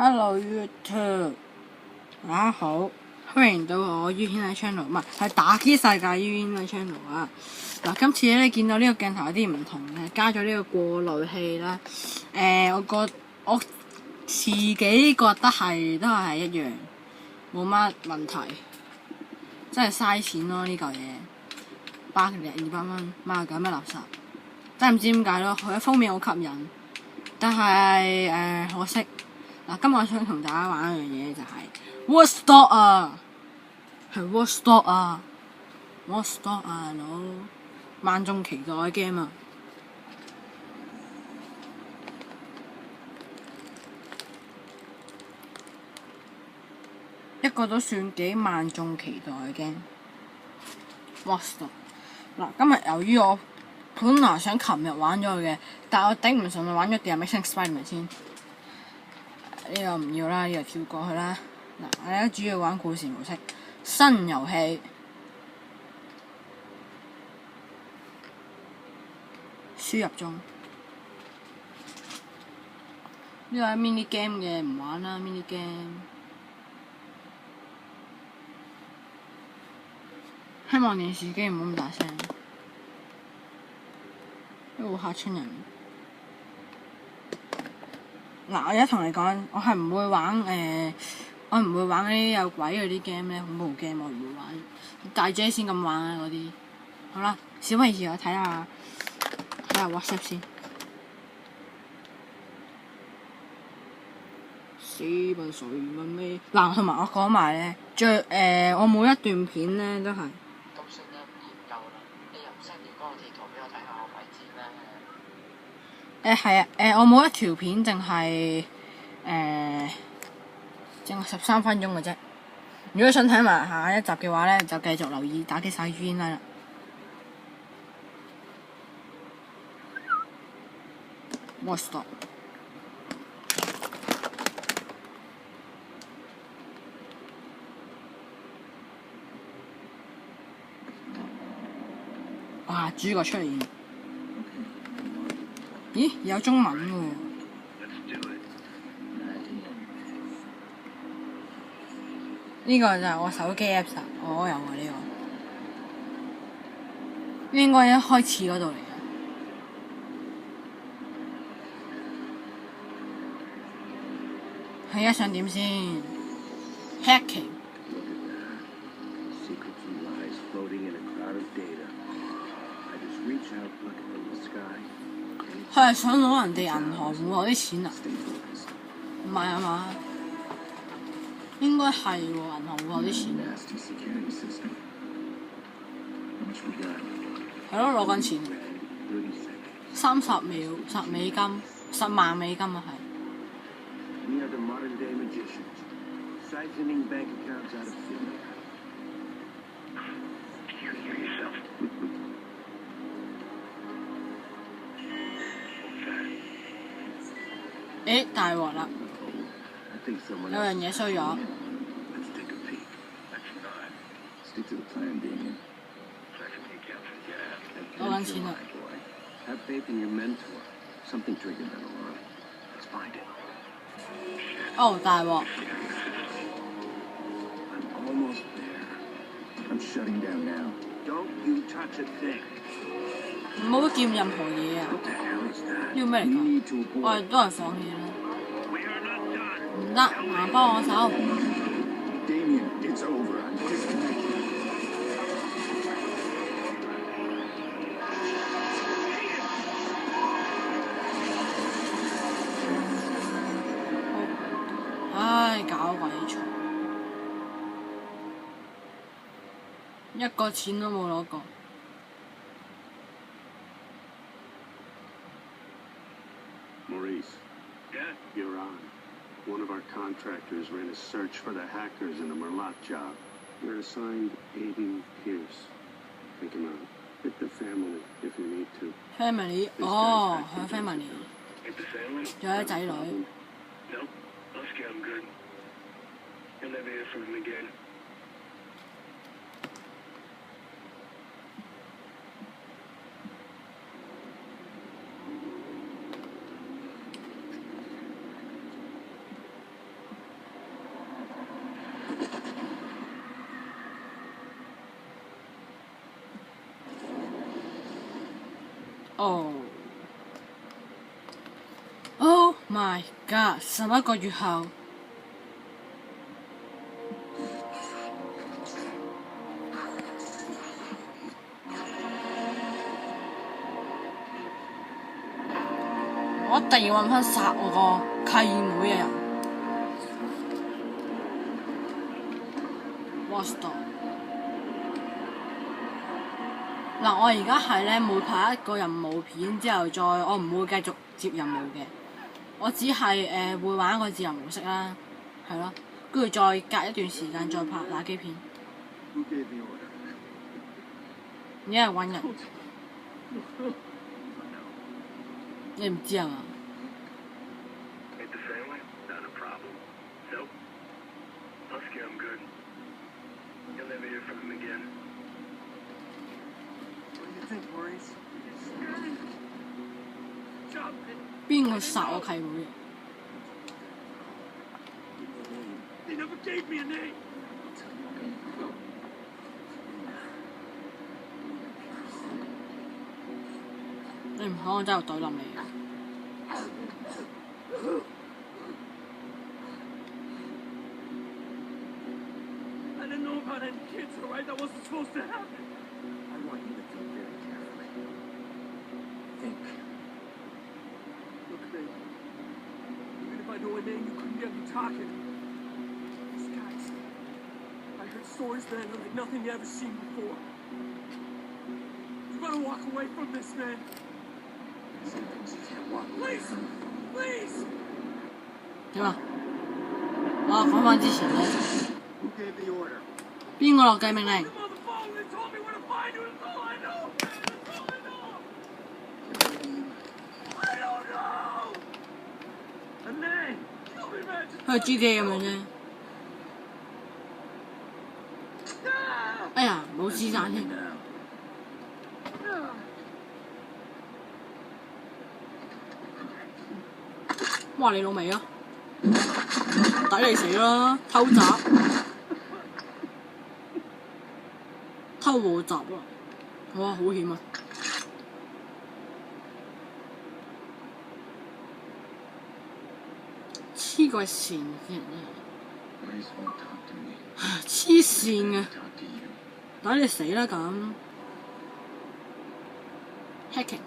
Hello YouTube，大家好，歡迎到我於軒嘅 channel， 唔係打機世界於軒嘅 channel 啊！嗱，今次咧你見到呢個鏡頭有啲唔同嘅，加咗呢個過濾器啦。我自己覺得都係一樣，冇乜問題，真係嘥錢咯呢嚿嘢，200蚊買嚿咩垃圾，真係唔知點解咯。佢嘅封面好吸引，但係可惜。嗱，今日我想同大家玩一樣嘢就係 Woodstock 啊，係 Woodstock 啊 ，Woodstock 啊，老萬眾期待嘅 game 啊！一個都算幾萬眾期待嘅 game。Woodstock 嗱，今日由於我本來想琴日玩咗佢嘅，但係我頂唔順，我玩咗The Amazing Spider-Man 先。呢個唔要啦，呢個跳過去啦。嗱，我而家主要玩故事模式，新遊戲，輸入中。呢個係 mini game 嘅，唔玩啦 mini game。希望電視機唔好咁大聲，都會嚇親人。嗱，我而家同你講，我係唔會玩我唔會玩嗰啲有鬼嗰啲 game 咧，恐怖 game 我唔會玩。大 J 先咁玩啊嗰啲。好啦，小維持我睇下 WhatsApp 先。死笨水問咩？嗱，同埋我講埋咧，我每一段片咧都係。咁算啦，唔研究啦。你又唔 send 條嗰個截圖俾我睇下，我鬼知咩？係啊，我每一條片淨係13分鐘嘅啫。如果想睇埋下一集嘅話咧，就繼續留意打機晒於煙啦。Woodstock。哇！主角出現。咦？有中文喎。呢個就係我手機 Apps 啊，我有啊呢個。應該一開始嗰度嚟嘅。係啊，想點先 ？Hacking。佢係想攞人哋銀行戶口啲錢啊？唔係啊嘛？應該係喎，銀行戶口啲錢。係咯，攞緊錢。30秒，10美金，10萬美金啊係。大鑊啦！有樣嘢衰咗。攞緊錢啦！哦，大鑊！唔好掂任何嘢啊！呢個咩嚟㗎？我哋都係放棄啦。唔得，麻幫我手。唉，搞鬼錯，一個錢都冇攞過。Maurice. Yeah? You're on. One of our contractors ran a search for the hackers in the Merlot job. You're assigned Aiden Pierce. Take him out. Hit the family if you need to. Family，哦，係 family。Hit the family? 仲有仔女。Nope. Husky, I'm good. You'll never hear from him again. 哦。Oh my god！ 11個月後，我一定要揾翻殺我個契妹嘅人。What's that？ 嗱，我而家係咧每拍一個任務片之後我唔會繼續接任務嘅。我只係會玩一個自由模式啦，係咯，跟住再隔一段時間再拍打機片。而家係揾人，你唔知係嘛？邊個殺我契妹？你唔可能真係懟冧你嘅。Talking. These guys. I heard stories, man, like nothing you ever seen before. You gotta walk away from this, man. Some things you can't walk away from. Please. 點啊？我講翻之前咧， Who gave the order? 邊個落計命令？ Them on the phone. They told me where to find you. That's all I know. That's all I know. I don't know. A name. 佢係 GTA 咁樣啫。哎呀，冇子彈添。哇！你老味啊！抵你死啦！偷襲，偷我襲啊！哇，好險啊！黐個線嘅人啊！黐線嘅，抵你死啦咁！hacking。